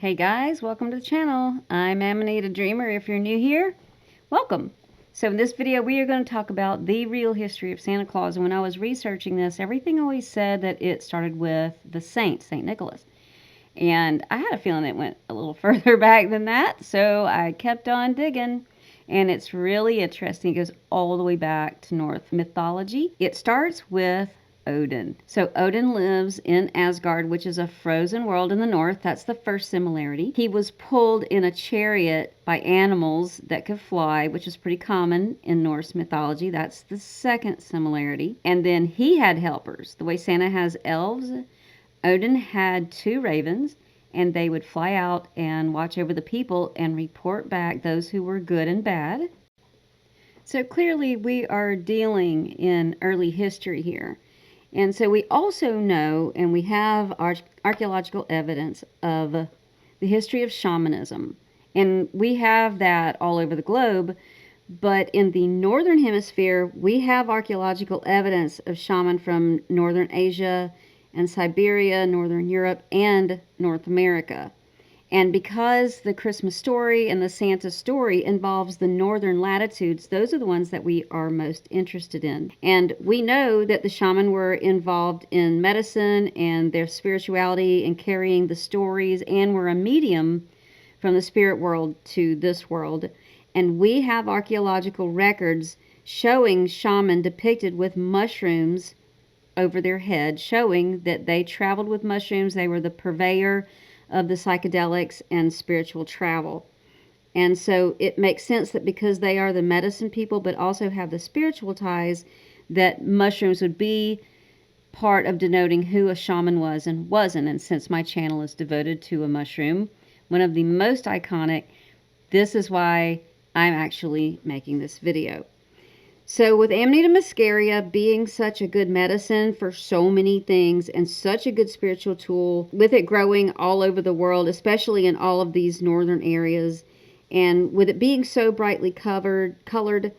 Hey guys, welcome to the channel. I'm Amanita Dreamer. If you're new here, welcome. So in this video we are going to talk about the real history of Santa Claus. And when I was researching this, everything always said that it started with the saint, St. Nicholas. And I had a feeling it went a little further back than that, so I kept on digging. And it's really interesting. It goes all the way back to Norse mythology. It starts with Odin. So Odin lives in Asgard, which is a frozen world in the north. That's the first similarity. He was pulled in a chariot by animals that could fly, which is pretty common in Norse mythology. That's the second similarity. And then he had helpers. The way Santa has elves, Odin had two ravens, and they would fly out and watch over the people and report back those who were good and bad. So clearly we are dealing in early history here. And so we also know, and we have archaeological evidence of the history of shamanism. And we have that all over the globe. But in the northern hemisphere, we have archaeological evidence of shaman from northern Asia and Siberia, northern Europe, and North America. And because the Christmas story and the Santa story involves the northern latitudes, those are the ones that we are most interested in. And we know that the shaman were involved in medicine and their spirituality and carrying the stories, and were a medium from the spirit world to this world. And we have archaeological records showing shaman depicted with mushrooms over their head, showing that they traveled with mushrooms. They were the purveyor of the psychedelics and spiritual travel. And so it makes sense that because they are the medicine people but also have the spiritual ties, that mushrooms would be part of denoting who a shaman was and wasn't. And since my channel is devoted to a mushroom, one of the most iconic, this is why I'm actually making this video. So with Amanita muscaria being such a good medicine for so many things and such a good spiritual tool, with it growing all over the world, especially in all of these northern areas, and with it being so brightly colored,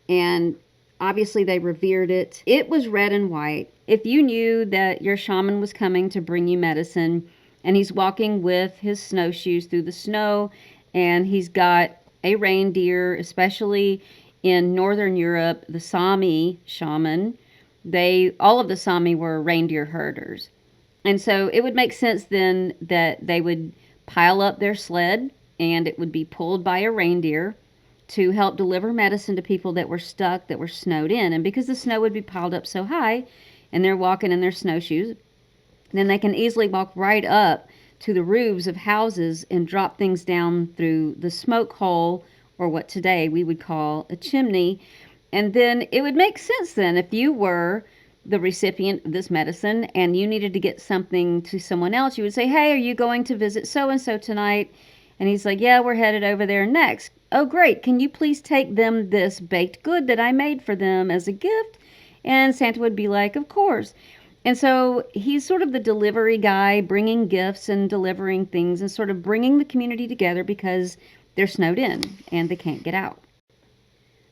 and obviously they revered it. It was red and white. If you knew that your shaman was coming to bring you medicine, and he's walking with his snowshoes through the snow, and he's got a reindeer, especially in Northern Europe, the Sami shaman, all of the Sami were reindeer herders. And so it would make sense then that they would pile up their sled and it would be pulled by a reindeer to help deliver medicine to people that were stuck, that were snowed in. And because the snow would be piled up so high and they're walking in their snowshoes, then they can easily walk right up to the roofs of houses and drop things down through the smoke hole, or what today we would call a chimney. And then it would make sense then if you were the recipient of this medicine and you needed to get something to someone else, you would say, hey, are you going to visit so-and-so tonight? And he's like, yeah, we're headed over there next. Oh, great. Can you please take them this baked good that I made for them as a gift? And Santa would be like, of course. And so he's sort of the delivery guy, bringing gifts and delivering things and sort of bringing the community together because they're snowed in and they can't get out.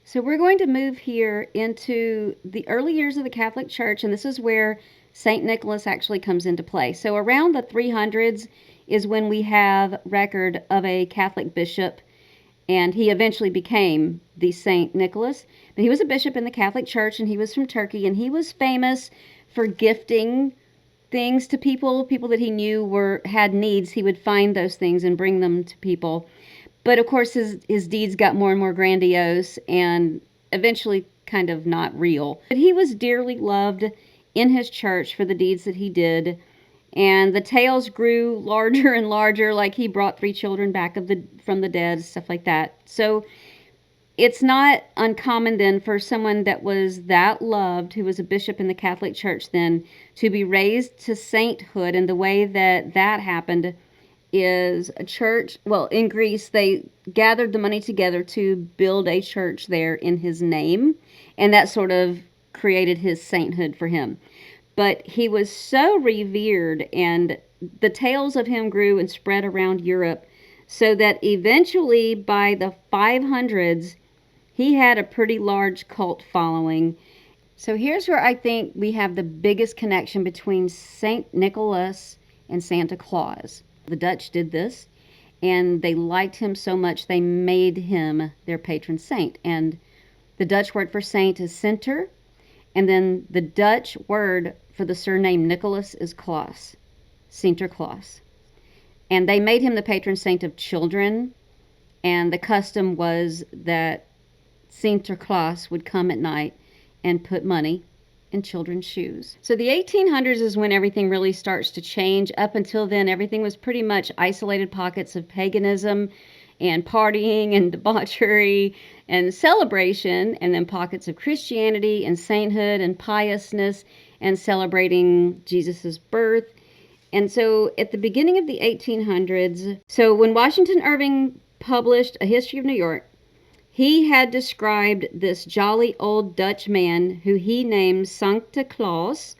So we're going to move here into the early years of the Catholic Church, and this is where St. Nicholas actually comes into play. So around the 300s is when we have record of a Catholic bishop, and he eventually became the St. Nicholas. But he was a bishop in the Catholic Church, and he was from Turkey, and he was famous for gifting things to people that he knew had needs. He would find those things and bring them to people. But of course, his deeds got more and more grandiose and eventually kind of not real. But he was dearly loved in his church for the deeds that he did. And the tales grew larger and larger, like he brought 3 children back from the dead, stuff like that. So it's not uncommon then for someone that was that loved, who was a bishop in the Catholic Church then, to be raised to sainthood. And the way that happened is a church, well, in Greece, they gathered the money together to build a church there in his name, and that sort of created his sainthood for him. But he was so revered, and the tales of him grew and spread around Europe, so that eventually by the 500s, he had a pretty large cult following. So here's where I think we have the biggest connection between St. Nicholas and Santa Claus. The Dutch did this, and they liked him so much they made him their patron saint. And the Dutch word for saint is Sinter, and then the Dutch word for the surname Nicholas is Claus, Sinterklaas. And they made him the patron saint of children, and the custom was that Sinterklaas would come at night and put money in children's shoes. So the 1800s is when everything really starts to change. Up until then, everything was pretty much isolated pockets of paganism and partying and debauchery and celebration, and then pockets of Christianity and sainthood and piousness and celebrating Jesus's birth. And so at the beginning of the 1800s, so when Washington Irving published A History of New York, he had described this jolly old Dutch man who he named Santa Claus,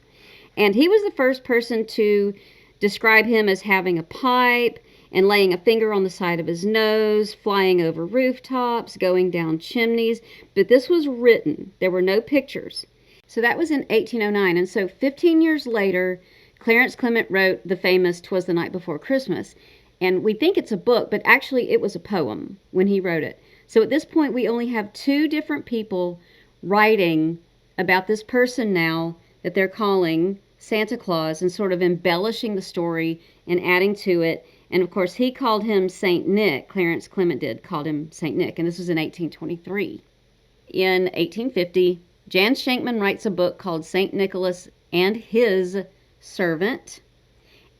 and he was the first person to describe him as having a pipe and laying a finger on the side of his nose, flying over rooftops, going down chimneys. But this was written. There were no pictures. So that was in 1809. And so 15 years later, Clarence Clement wrote the famous "'Twas the Night Before Christmas." And we think it's a book, but actually it was a poem when he wrote it. So at this point, we only have two different people writing about this person now that they're calling Santa Claus and sort of embellishing the story and adding to it. And of course, he called him Saint Nick. Clarence Clement called him Saint Nick. And this was in 1823. In 1850, Jan Shankman writes a book called Saint Nicholas and His Servant.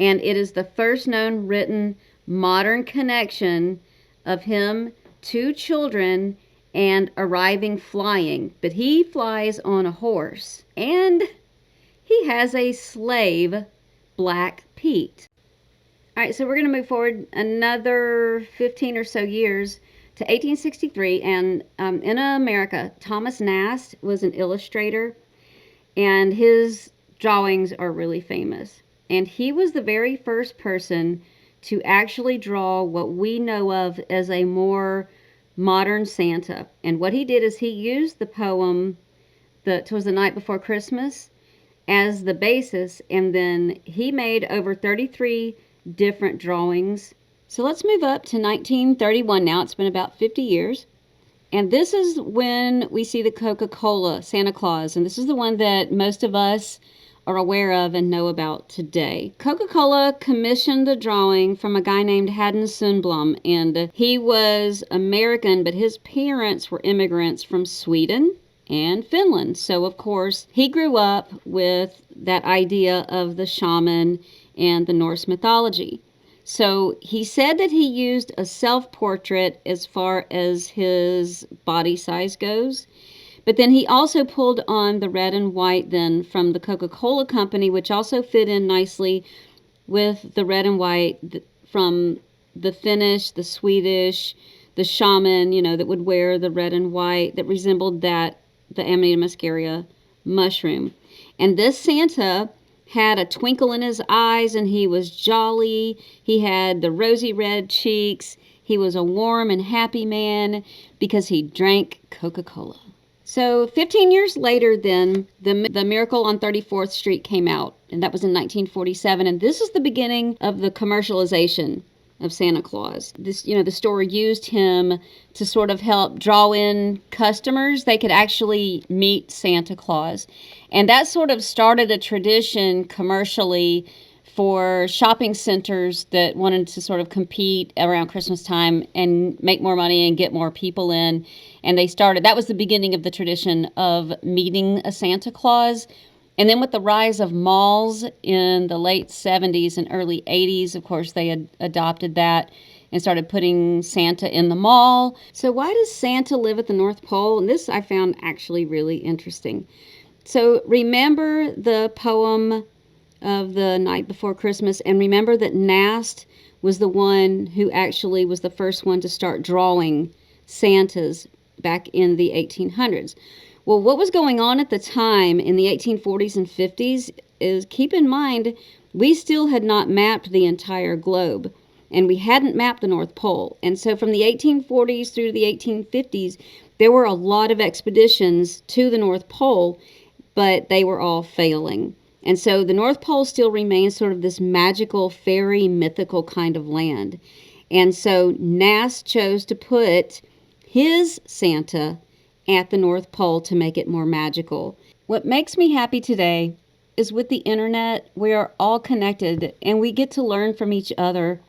And it is the first known written modern connection of him to children and arriving flying. But he flies on a horse. And he has a slave, Black Pete. All right, so we're going to move forward another 15 or so years to 1863. And in America, Thomas Nast was an illustrator, and his drawings are really famous. And he was the very first person to actually draw what we know of as a more modern Santa. And what he did is he used the poem, "'Twas the Night Before Christmas," as the basis, and then he made over 33 different drawings. So let's move up to 1931 now. It's been about 50 years. And this is when we see the Coca-Cola Santa Claus. And this is the one that most of us are aware of and know about today. Coca-Cola commissioned the drawing from a guy named Haddon Sundblom, and he was American, but his parents were immigrants from Sweden and Finland. So of course, he grew up with that idea of the shaman and the Norse mythology. So he said that he used a self-portrait as far as his body size goes. But then he also pulled on the red and white then from the Coca-Cola company, which also fit in nicely with the red and white from the Finnish, the Swedish, the shaman, that would wear the red and white that resembled the Amanita muscaria mushroom. And this Santa had a twinkle in his eyes, and he was jolly. He had the rosy red cheeks. He was a warm and happy man because he drank Coca-Cola. So 15 years later then, the Miracle on 34th Street came out, and that was in 1947, and this is the beginning of the commercialization of Santa Claus. This, the store used him to sort of help draw in customers. They could actually meet Santa Claus. And that sort of started a tradition commercially for shopping centers that wanted to sort of compete around Christmas time and make more money and get more people in. And that was the beginning of the tradition of meeting a Santa Claus. And then with the rise of malls in the late 70s and early 80s, of course, they had adopted that and started putting Santa in the mall. So why does Santa live at the North Pole? And this I found actually really interesting. So remember the poem of The Night Before Christmas, and remember that Nast was the one who actually was the first one to start drawing Santas back in the 1800s. Well, what was going on at the time in the 1840s and 50s is, keep in mind, we still had not mapped the entire globe, and we hadn't mapped the North Pole. And so from the 1840s through the 1850s, there were a lot of expeditions to the North Pole, but they were all failing. And so the North Pole still remains sort of this magical, fairy, mythical kind of land. And so Nass chose to put his Santa at the North Pole to make it more magical. What makes me happy today is with the internet, we are all connected and we get to learn from each other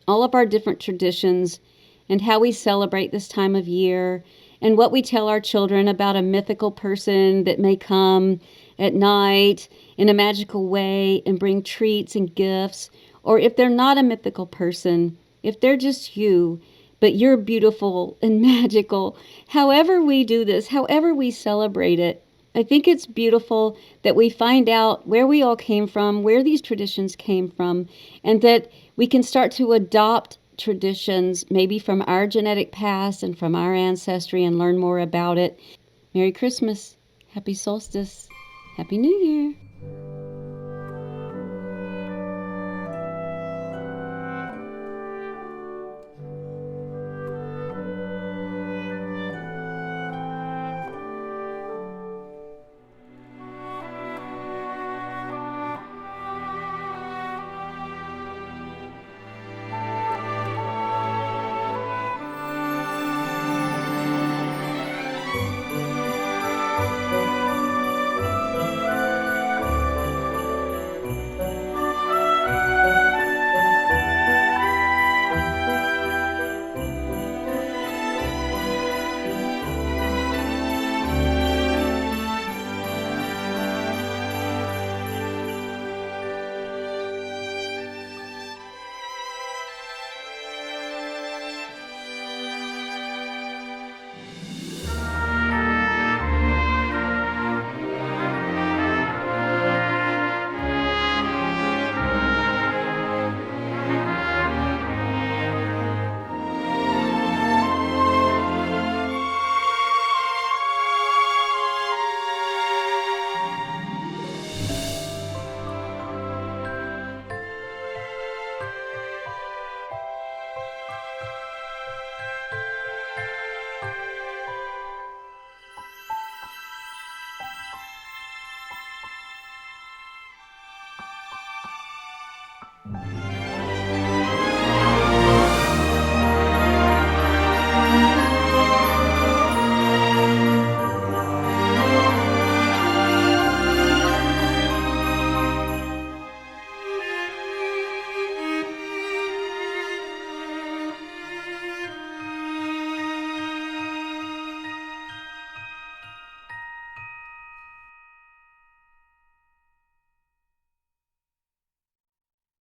all of our different traditions and how we celebrate this time of year and what we tell our children about a mythical person that may come at night in a magical way and bring treats and gifts. Or if they're not a mythical person, if they're just you, but you're beautiful and magical. However we do this, however we celebrate it, I think it's beautiful that we find out where we all came from, where these traditions came from, and that we can start to adopt traditions maybe from our genetic past and from our ancestry and learn more about it. Merry Christmas. Happy solstice. Happy New Year.